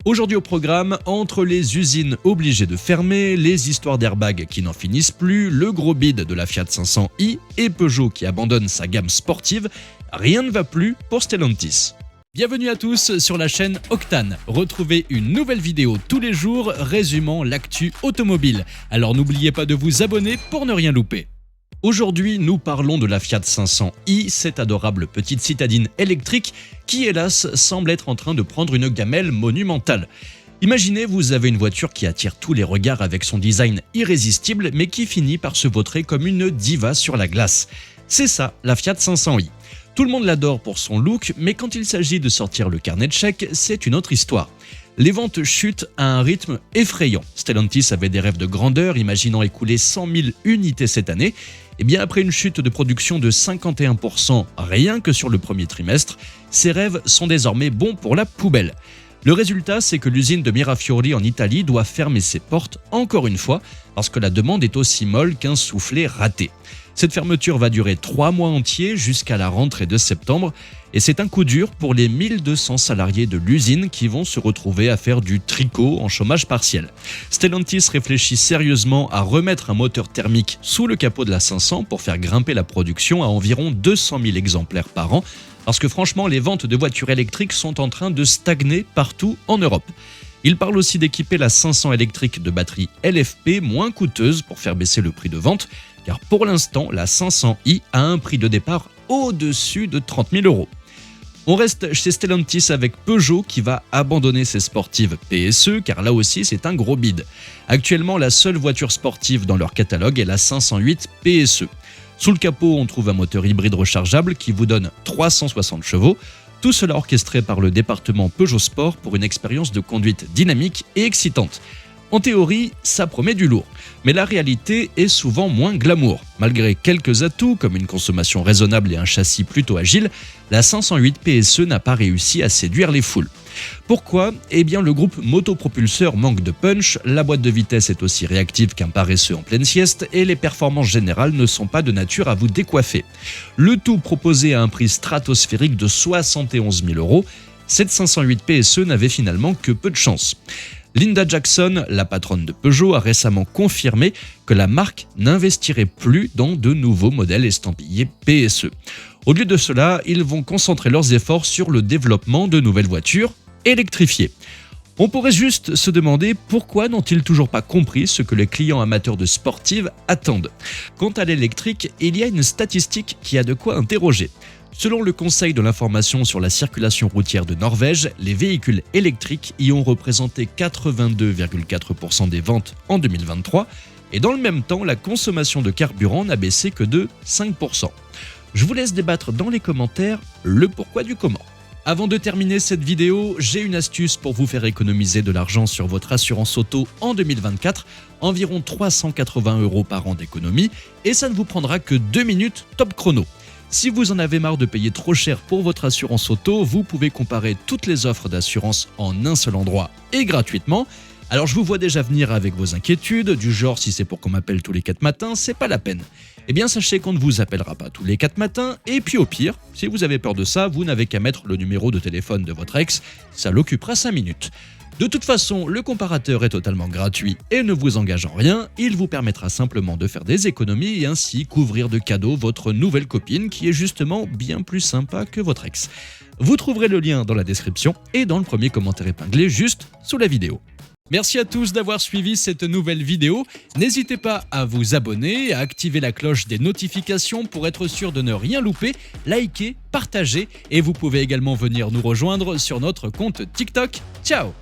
Aujourd'hui au programme, entre les usines obligées de fermer, les histoires d'airbags qui n'en finissent plus, le gros bid de la Fiat 500i et Peugeot qui abandonne sa gamme sportive, rien ne va plus pour Stellantis. Bienvenue à tous sur la chaîne Octane. Retrouvez une nouvelle vidéo tous les jours résumant l'actu automobile. Alors n'oubliez pas de vous abonner pour ne rien louper. Aujourd'hui, nous parlons de la Fiat 500i, cette adorable petite citadine électrique qui, hélas, semble être en train de prendre une gamelle monumentale. Imaginez, vous avez une voiture qui attire tous les regards avec son design irrésistible, mais qui finit par se vautrer comme une diva sur la glace. C'est ça, la Fiat 500i. Tout le monde l'adore pour son look, mais quand il s'agit de sortir le carnet de chèques, c'est une autre histoire. Les ventes chutent à un rythme effrayant. Stellantis avait des rêves de grandeur, imaginant écouler 100 000 unités cette année. Et bien après une chute de production de 51% rien que sur le premier trimestre, ces rêves sont désormais bons pour la poubelle. Le résultat, c'est que l'usine de Mirafiori en Italie doit fermer ses portes encore une fois parce que la demande est aussi molle qu'un soufflet raté. Cette fermeture va durer 3 mois entiers jusqu'à la rentrée de septembre et c'est un coup dur pour les 1200 salariés de l'usine qui vont se retrouver à faire du tricot en chômage partiel. Stellantis réfléchit sérieusement à remettre un moteur thermique sous le capot de la 500 pour faire grimper la production à environ 200 000 exemplaires par an parce que franchement les ventes de voitures électriques sont en train de stagner partout en Europe. Il parle aussi d'équiper la 500 électrique de batteries LFP moins coûteuses pour faire baisser le prix de vente, car pour l'instant, la 500i a un prix de départ au-dessus de 30 000 €. On reste chez Stellantis avec Peugeot qui va abandonner ses sportives PSE, car là aussi c'est un gros bid. Actuellement, la seule voiture sportive dans leur catalogue est la 508 PSE. Sous le capot, on trouve un moteur hybride rechargeable qui vous donne 360 chevaux, tout cela orchestré par le département Peugeot Sport pour une expérience de conduite dynamique et excitante. En théorie, ça promet du lourd, mais la réalité est souvent moins glamour. Malgré quelques atouts comme une consommation raisonnable et un châssis plutôt agile, la 508 PSE n'a pas réussi à séduire les foules. Pourquoi ? Eh bien, le groupe motopropulseur manque de punch, la boîte de vitesse est aussi réactive qu'un paresseux en pleine sieste et les performances générales ne sont pas de nature à vous décoiffer. Le tout proposé à un prix stratosphérique de 71 000 €, cette 508 PSE n'avait finalement que peu de chance. Linda Jackson, la patronne de Peugeot, a récemment confirmé que la marque n'investirait plus dans de nouveaux modèles estampillés PSE. Au lieu de cela, ils vont concentrer leurs efforts sur le développement de nouvelles voitures électrifiées. On pourrait juste se demander pourquoi n'ont-ils toujours pas compris ce que les clients amateurs de sportives attendent. Quant à l'électrique, il y a une statistique qui a de quoi interroger. Selon le Conseil de l'information sur la circulation routière de Norvège, les véhicules électriques y ont représenté 82,4% des ventes en 2023 et dans le même temps, la consommation de carburant n'a baissé que de 5%. Je vous laisse débattre dans les commentaires le pourquoi du comment. Avant de terminer cette vidéo, j'ai une astuce pour vous faire économiser de l'argent sur votre assurance auto en 2024, environ 380 € par an d'économie et ça ne vous prendra que 2 minutes top chrono. Si vous en avez marre de payer trop cher pour votre assurance auto, vous pouvez comparer toutes les offres d'assurance en un seul endroit et gratuitement. Alors je vous vois déjà venir avec vos inquiétudes, du genre si c'est pour qu'on m'appelle tous les 4 matins, c'est pas la peine. Eh bien sachez qu'on ne vous appellera pas tous les 4 matins, et puis au pire, si vous avez peur de ça, vous n'avez qu'à mettre le numéro de téléphone de votre ex, ça l'occupera 5 minutes. De toute façon, le comparateur est totalement gratuit et ne vous engage en rien, il vous permettra simplement de faire des économies et ainsi couvrir de cadeaux votre nouvelle copine qui est justement bien plus sympa que votre ex. Vous trouverez le lien dans la description et dans le premier commentaire épinglé juste sous la vidéo. Merci à tous d'avoir suivi cette nouvelle vidéo. N'hésitez pas à vous abonner, à activer la cloche des notifications pour être sûr de ne rien louper, liker, partager et vous pouvez également venir nous rejoindre sur notre compte TikTok. Ciao!